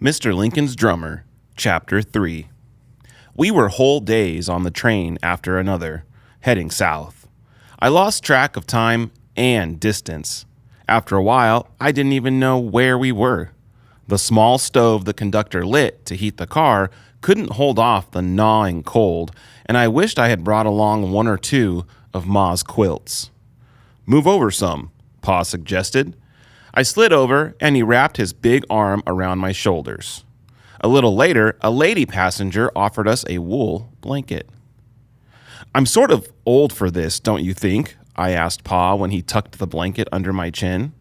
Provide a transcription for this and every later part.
Mr. Lincoln's Drummer, Chapter 3. We were whole days on the train after another, heading south. I lost track of time and distance. After a while, I didn't even know where we were. The small stove the conductor lit to heat the car couldn't hold off the gnawing cold, and I wished I had brought along one or two of Ma's quilts. "Move over some," Pa suggested. I slid over, and he wrapped his big arm around my shoulders. A little later, a lady passenger offered us a wool blanket. "I'm sort of old for this, don't you think?" I asked Pa when he tucked the blanket under my chin.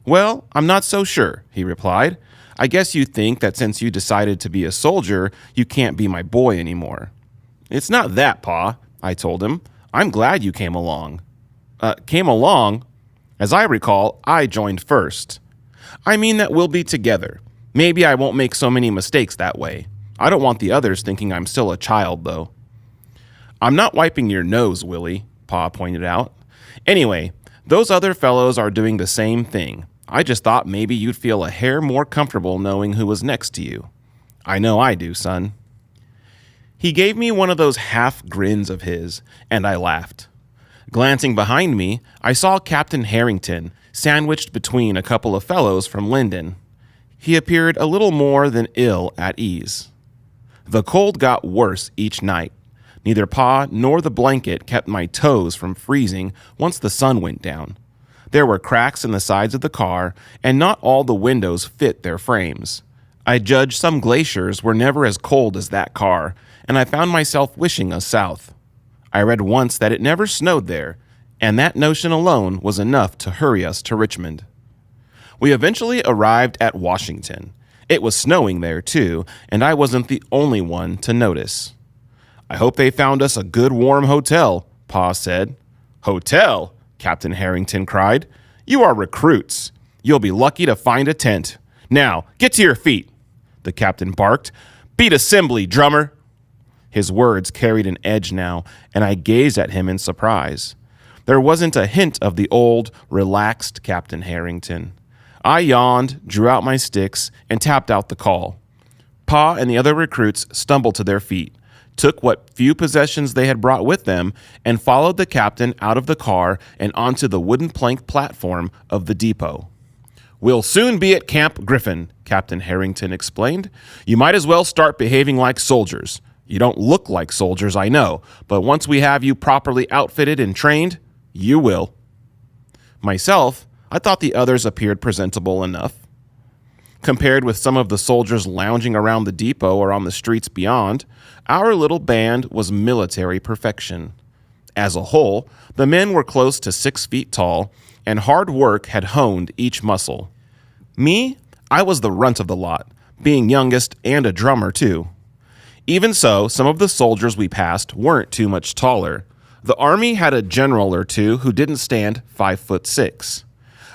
"Well, I'm not so sure," he replied. "I guess you think that since you decided to be a soldier, you can't be my boy anymore." "It's not that, Pa," I told him. "I'm glad you came along." Came along? As I recall, I joined first. "I mean that we'll be together. Maybe I won't make so many mistakes that way. I don't want the others thinking I'm still a child, though." "I'm not wiping your nose, Willie," Pa pointed out. "Anyway, those other fellows are doing the same thing. I just thought maybe you'd feel a hair more comfortable knowing who was next to you. I know I do, son." He gave me one of those half grins of his, and I laughed. Glancing behind me, I saw Captain Harrington sandwiched between a couple of fellows from Linden. He appeared a little more than ill at ease. The cold got worse each night. Neither Pa nor the blanket kept my toes from freezing once the sun went down. There were cracks in the sides of the car, and not all the windows fit their frames. I judged some glaciers were never as cold as that car, and I found myself wishing us south. I read once that it never snowed there, and that notion alone was enough to hurry us to Richmond. We eventually arrived at Washington. It was snowing there, too, and I wasn't the only one to notice. "I hope they found us a good warm hotel," Pa said. "Hotel?" Captain Harrington cried. "You are recruits. You'll be lucky to find a tent. Now, get to your feet," the captain barked. "Beat assembly, drummer." His words carried an edge now, and I gazed at him in surprise. There wasn't a hint of the old, relaxed Captain Harrington. I yawned, drew out my sticks, and tapped out the call. Pa and the other recruits stumbled to their feet, took what few possessions they had brought with them, and followed the captain out of the car and onto the wooden plank platform of the depot. "We'll soon be at Camp Griffin," Captain Harrington explained. "You might as well start behaving like soldiers. You don't look like soldiers, I know, but once we have you properly outfitted and trained, you will." Myself, I thought the others appeared presentable enough. Compared with some of the soldiers lounging around the depot or on the streets beyond, our little band was military perfection. As a whole, the men were close to 6 feet tall, and hard work had honed each muscle. Me, I was the runt of the lot, being youngest and a drummer too. Even so, some of the soldiers we passed weren't too much taller. The Army had a general or two who didn't stand 5'6".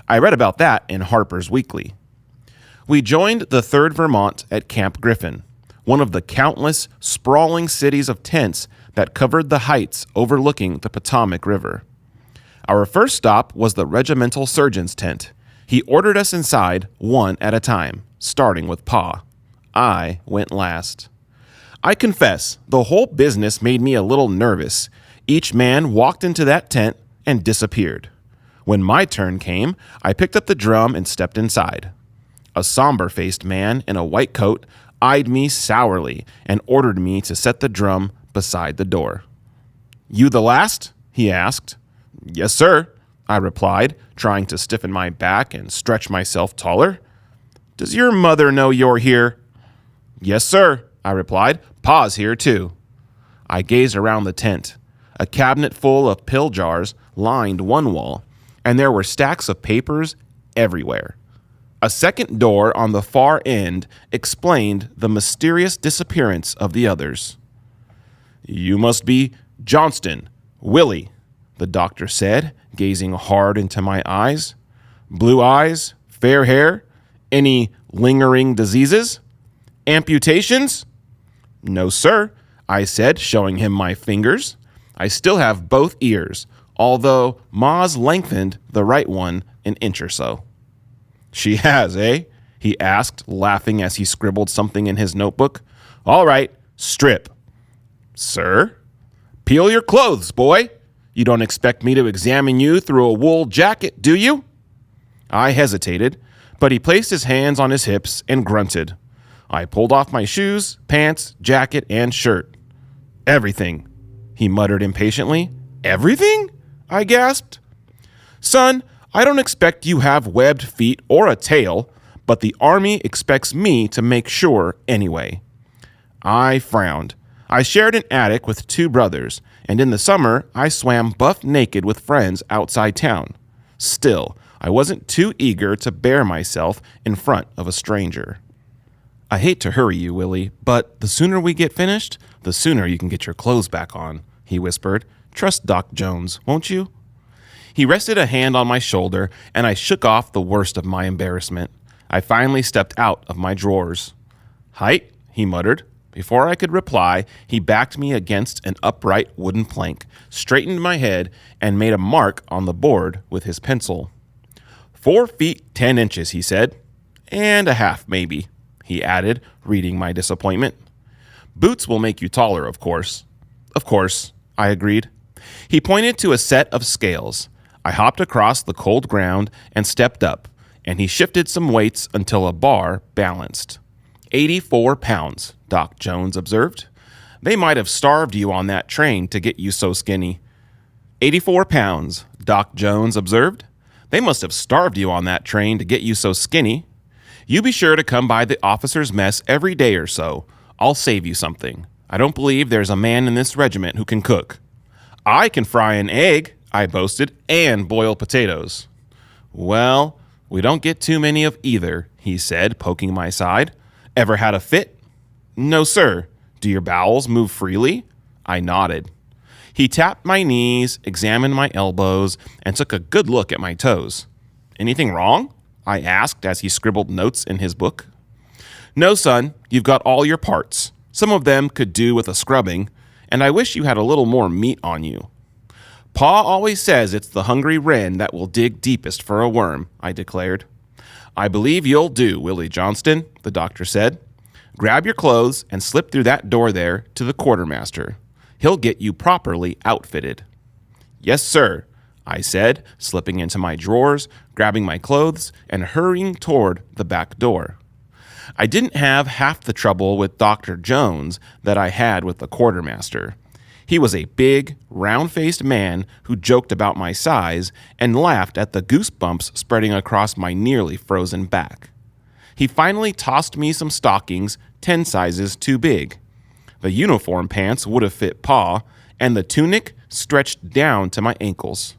I read about that in Harper's Weekly. We joined the 3rd Vermont at Camp Griffin, one of the countless, sprawling cities of tents that covered the heights overlooking the Potomac River. Our first stop was the regimental surgeon's tent. He ordered us inside one at a time, starting with Pa. I went last. I confess, the whole business made me a little nervous. Each man walked into that tent and disappeared. When my turn came, I picked up the drum and stepped inside. A somber-faced man in a white coat eyed me sourly and ordered me to set the drum beside the door. "You the last?" he asked. "Yes, sir," I replied, trying to stiffen my back and stretch myself taller. "Does your mother know you're here?" "Yes, sir," I replied. "Pa's here, too." I gazed around the tent. A cabinet full of pill jars lined one wall, and there were stacks of papers everywhere. A second door on the far end explained the mysterious disappearance of the others. "You must be Johnston, Willie," the doctor said, gazing hard into my eyes. "Blue eyes, fair hair, any lingering diseases? Amputations?" "No, sir," I said, showing him my fingers. "I still have both ears, although Ma's lengthened the right one an inch or so." "She has, eh?" he asked, laughing as he scribbled something in his notebook. All right, strip. Sir? Peel your clothes, boy. You don't expect me to examine you through a wool jacket, do you? I hesitated, but he placed his hands on his hips and grunted. I pulled off my shoes, pants, jacket, and shirt. Everything, he muttered impatiently. Everything? I gasped. Son, I don't expect you have webbed feet or a tail, but the army expects me to make sure anyway. I frowned. I shared an attic with 2 brothers, and in the summer, I swam buff naked with friends outside town. Still, I wasn't too eager to bare myself in front of a stranger. I hate to hurry you, Willie, but the sooner we get finished, the sooner you can get your clothes back on, he whispered. Trust Doc Jones, won't you? He rested a hand on my shoulder, and I shook off the worst of my embarrassment. I finally stepped out of my drawers. Height, he muttered. Before I could reply, he backed me against an upright wooden plank, straightened my head, and made a mark on the board with his pencil. 4 feet 10 inches, he said. And a half, maybe, he added, reading my disappointment. Boots will make you taller, of course. Of course, I agreed. He pointed to a set of scales. I hopped across the cold ground and stepped up, and he shifted some weights until a bar balanced. 84 pounds, Doc Jones observed. They might have starved you on that train to get you so skinny. 84 pounds, Doc Jones observed. They must have starved you on that train to get you so skinny. You be sure to come by the officers' mess every day or so. I'll save you something. I don't believe there's a man in this regiment who can cook. I can fry an egg, I boasted, and boil potatoes. Well, we don't get too many of either, he said, poking my side. Ever had a fit? No, sir. Do your bowels move freely? I nodded. He tapped my knees, examined my elbows, and took a good look at my toes. Anything wrong? I asked as he scribbled notes in his book. No, son, you've got all your parts. Some of them could do with a scrubbing, and I wish you had a little more meat on you. Pa always says it's the hungry wren that will dig deepest for a worm, I declared. I believe you'll do, Willie Johnston, the doctor said. Grab your clothes and slip through that door there to the quartermaster. He'll get you properly outfitted. Yes, sir, I said, slipping into my drawers, grabbing my clothes, and hurrying toward the back door. I didn't have half the trouble with Dr. Jones that I had with the quartermaster. He was a big, round-faced man who joked about my size and laughed at the goosebumps spreading across my nearly frozen back. He finally tossed me some stockings 10 sizes too big. The uniform pants would have fit Pa, and the tunic stretched down to my ankles.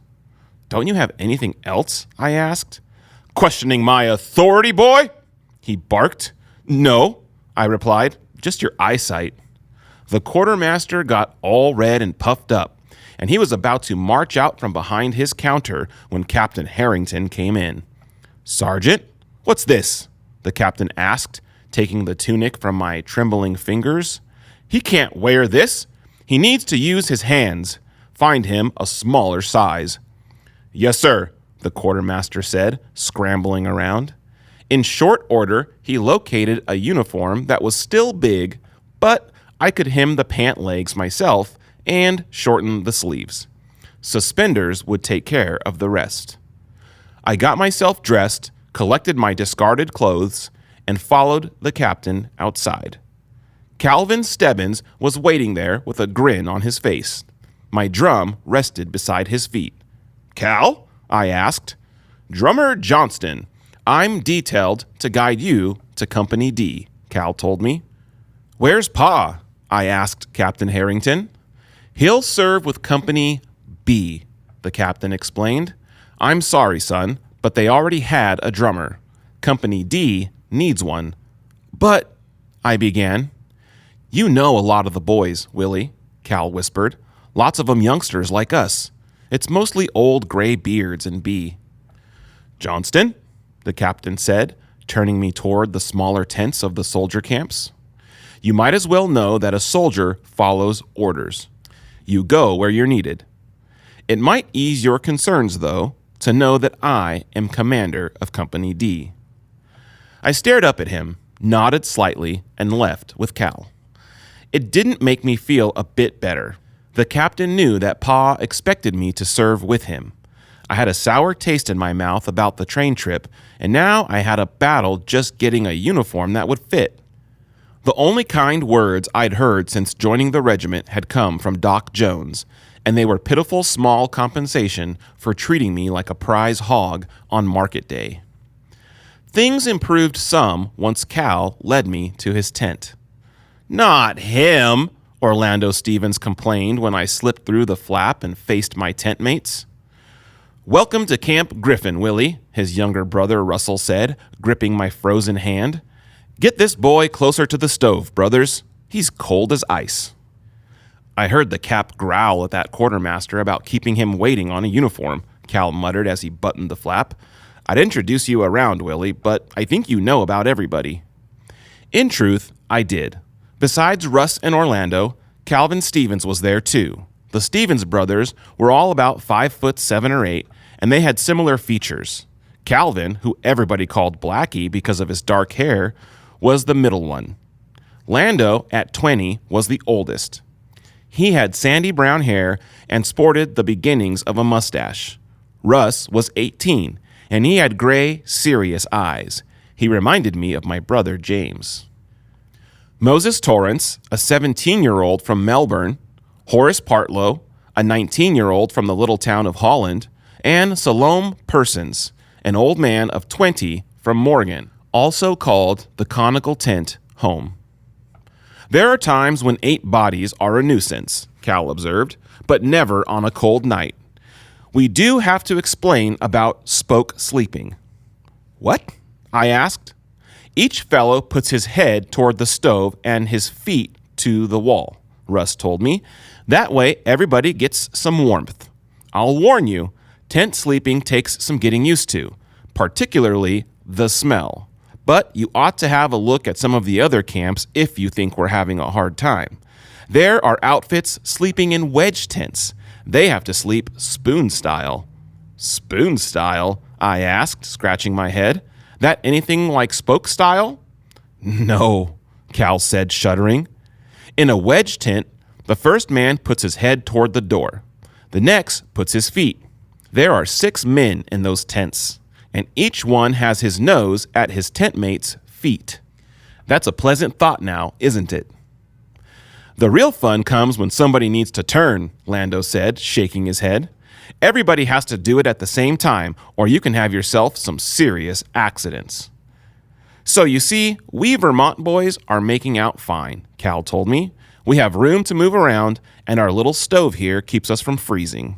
Don't you have anything else? I asked. Questioning my authority, boy? He barked. No, I replied, just your eyesight. The quartermaster got all red and puffed up, and he was about to march out from behind his counter when Captain Harrington came in. Sergeant, what's this? The captain asked, taking the tunic from my trembling fingers. He can't wear this. He needs to use his hands. Find him a smaller size. Yes, sir, the quartermaster said, scrambling around. In short order, he located a uniform that was still big, but I could hem the pant legs myself and shorten the sleeves. Suspenders would take care of the rest. I got myself dressed, collected my discarded clothes, and followed the captain outside. Calvin Stebbins was waiting there with a grin on his face. My drum rested beside his feet. Cal? I asked. Drummer Johnston. I'm detailed to guide you to Company D, Cal told me. Where's Pa? I asked Captain Harrington. He'll serve with Company B, the captain explained. I'm sorry, son, but they already had a drummer. Company D needs one. But, I began. You know a lot of the boys, Willie, Cal whispered. Lots of 'em youngsters like us. It's mostly old gray beards in B. Johnston, the captain said, turning me toward the smaller tents of the soldier camps. You might as well know that a soldier follows orders. You go where you're needed. It might ease your concerns, though, to know that I am commander of Company D. I stared up at him, nodded slightly, and left with Cal. It didn't make me feel a bit better. The captain knew that Pa expected me to serve with him. I had a sour taste in my mouth about the train trip, and now I had a battle just getting a uniform that would fit. The only kind words I'd heard since joining the regiment had come from Doc Jones, and they were pitiful small compensation for treating me like a prize hog on market day. Things improved some once Cal led me to his tent. "Not him," Orlando Stevens complained when I slipped through the flap and faced my tent mates. "Welcome to Camp Griffin, Willie," his younger brother Russell said, gripping my frozen hand. "Get this boy closer to the stove, brothers. He's cold as ice." "I heard the cap growl at that quartermaster about keeping him waiting on a uniform," Cal muttered as he buttoned the flap. "I'd introduce you around, Willie, but I think you know about everybody." In truth, I did. Besides Russ and Orlando, Calvin Stevens was there too. The Stevens brothers were all about 5'7" or 8", and they had similar features. Calvin, who everybody called Blackie because of his dark hair, was the middle one. Lando, at 20, was the oldest. He had sandy brown hair and sported the beginnings of a mustache. Russ was 18, and he had gray, serious eyes. He reminded me of my brother James. Moses Torrance, a 17-year-old from Melbourne, Horace Partlow, a 19-year-old from the little town of Holland, and Salome Persons, an old man of 20 from Morgan, also called the conical tent home. "There are times when 8 bodies are a nuisance," Cal observed, "but never on a cold night. We do have to explain about spoke sleeping." "What?" I asked. "Each fellow puts his head toward the stove and his feet to the wall," Russ told me. "That way everybody gets some warmth. I'll warn you, tent sleeping takes some getting used to, particularly the smell. But you ought to have a look at some of the other camps if you think we're having a hard time. There are outfits sleeping in wedge tents. They have to sleep spoon style." "Spoon style?" I asked, scratching my head. "That anything like spoke style?" "No," Cal said, shuddering. "In a wedge tent, the first man puts his head toward the door. The next puts his feet. There are 6 men in those tents, and each one has his nose at his tent mate's feet. That's a pleasant thought now, isn't it?" "The real fun comes when somebody needs to turn," Lando said, shaking his head. "Everybody has to do it at the same time, or you can have yourself some serious accidents." "So you see, we Vermont boys are making out fine," Cal told me. "We have room to move around, and our little stove here keeps us from freezing."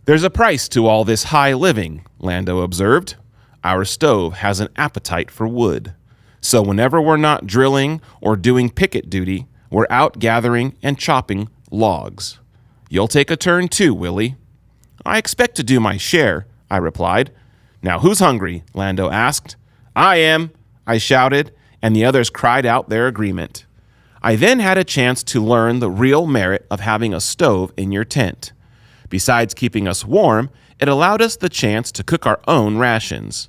"There's a price to all this high living," Lando observed. "Our stove has an appetite for wood. So whenever we're not drilling or doing picket duty, we're out gathering and chopping logs. You'll take a turn too, Willie." "I expect to do my share," I replied. "Now who's hungry?" Lando asked. "I am," I shouted, and the others cried out their agreement. I then had a chance to learn the real merit of having a stove in your tent. Besides keeping us warm, it allowed us the chance to cook our own rations.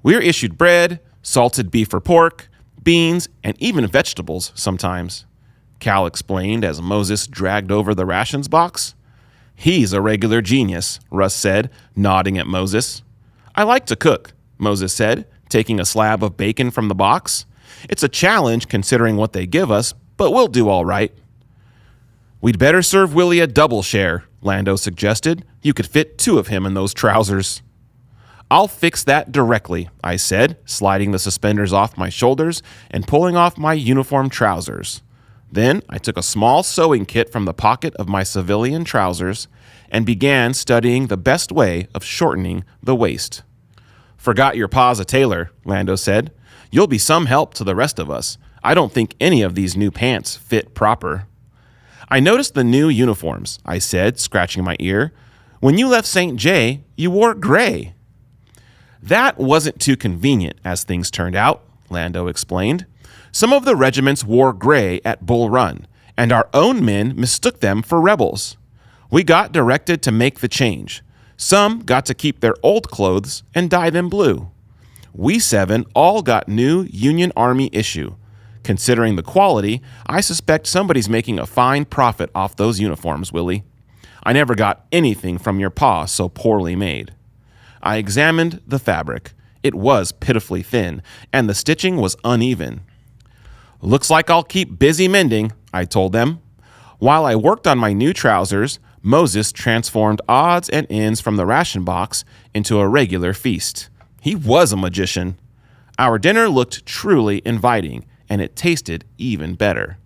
We're issued bread, salted beef or pork, beans, and even vegetables sometimes. Cal explained as Moses dragged over the rations box. "He's a regular genius," Russ said, nodding at Moses. "I like to cook," Moses said, taking a slab of bacon from the box. "It's a challenge considering what they give us, but we'll do all right." "We'd better serve Willie a double share," Lando suggested. "You could fit 2 of him in those trousers." "I'll fix that directly," I said, sliding the suspenders off my shoulders and pulling off my uniform trousers. Then I took a small sewing kit from the pocket of my civilian trousers and began studying the best way of shortening the waist. "Forgot your pa's a tailor," Lando said. "You'll be some help to the rest of us. I don't think any of these new pants fit proper." "I noticed the new uniforms," I said, scratching my ear. "When you left St. J, you wore gray." "That wasn't too convenient, as things turned out," Lando explained. "Some of the regiments wore gray at Bull Run, and our own men mistook them for rebels. We got directed to make the change. Some got to keep their old clothes and dye them blue. We 7 all got new Union Army issue. Considering the quality, I suspect somebody's making a fine profit off those uniforms, Willie. I never got anything from your pa so poorly made. I examined the fabric. It was pitifully thin, and the stitching was uneven. Looks like I'll keep busy mending, I told them. While I worked on my new trousers, Moses transformed odds and ends from the ration box into a regular feast. He was a magician. Our dinner looked truly inviting, and it tasted even better.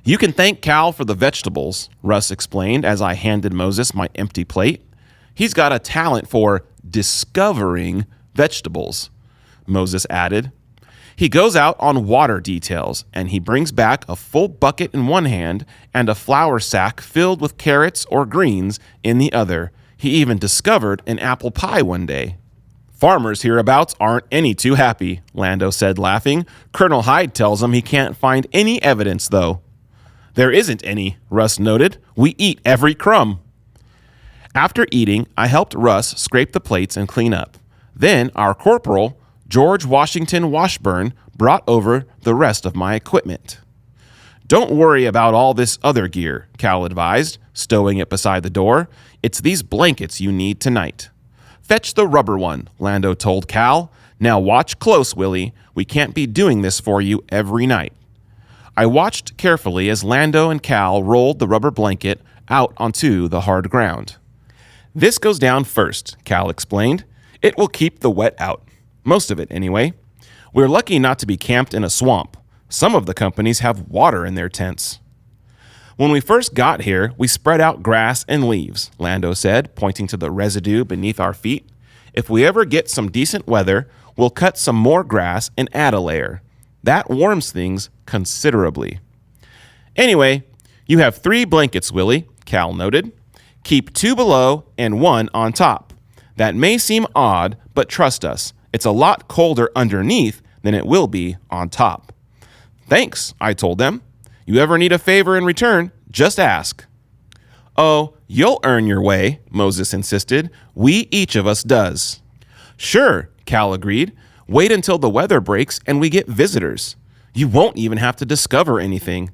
You can thank Cal for the vegetables, Russ explained as I handed Moses my empty plate. He's got a talent for discovering vegetables, Moses added. He goes out on water details, and he brings back a full bucket in one hand and a flour sack filled with carrots or greens in the other. He even discovered an apple pie one day. Farmers hereabouts aren't any too happy, Lando said, laughing. Colonel Hyde tells him he can't find any evidence, though. There isn't any, Russ noted. We eat every crumb. After eating, I helped Russ scrape the plates and clean up. Then our corporal, George Washington Washburn, brought over the rest of my equipment. Don't worry about all this other gear, Cal advised, stowing it beside the door. It's these blankets you need tonight. Fetch the rubber one, Lando told Cal. Now watch close, Willie. We can't be doing this for you every night. I watched carefully as Lando and Cal rolled the rubber blanket out onto the hard ground. This goes down first, Cal explained. It will keep the wet out. Most of it, anyway. We're lucky not to be camped in a swamp. Some of the companies have water in their tents. When we first got here, we spread out grass and leaves, Lando said, pointing to the residue beneath our feet. If we ever get some decent weather, we'll cut some more grass and add a layer. That warms things considerably. Anyway, you have 3 blankets, Willie, Cal noted. Keep 2 below and 1 on top. That may seem odd, but trust us, it's a lot colder underneath than it will be on top. Thanks, I told them. You ever need a favor in return, just ask. Oh, you'll earn your way, Moses insisted. Each of us does. Sure, Cal agreed. Wait until the weather breaks and we get visitors. You won't even have to discover anything.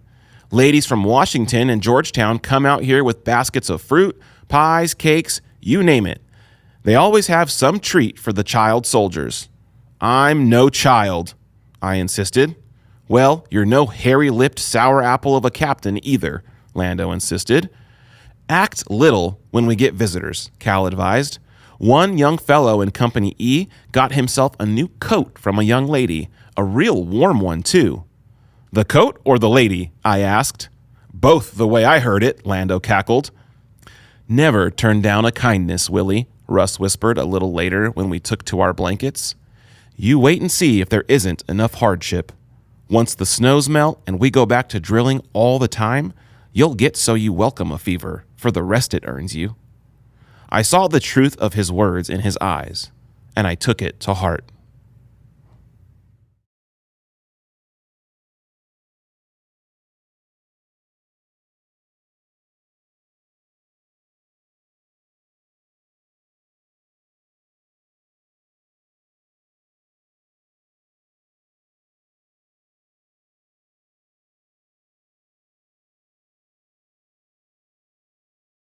Ladies from Washington and Georgetown come out here with baskets of fruit, pies, cakes, you name it. They always have some treat for the child soldiers. I'm no child, I insisted. Well, you're no hairy-lipped sour apple of a captain either, Lando insisted. Act little when we get visitors, Cal advised. One young fellow in Company E got himself a new coat from a young lady, a real warm one, too. The coat or the lady? I asked. Both the way I heard it, Lando cackled. Never turn down a kindness, Willie, Russ whispered a little later when we took to our blankets. You wait and see if there isn't enough hardship. Once the snows melt and we go back to drilling all the time, you'll get so you welcome a fever for the rest it earns you. I saw the truth of his words in his eyes, and I took it to heart.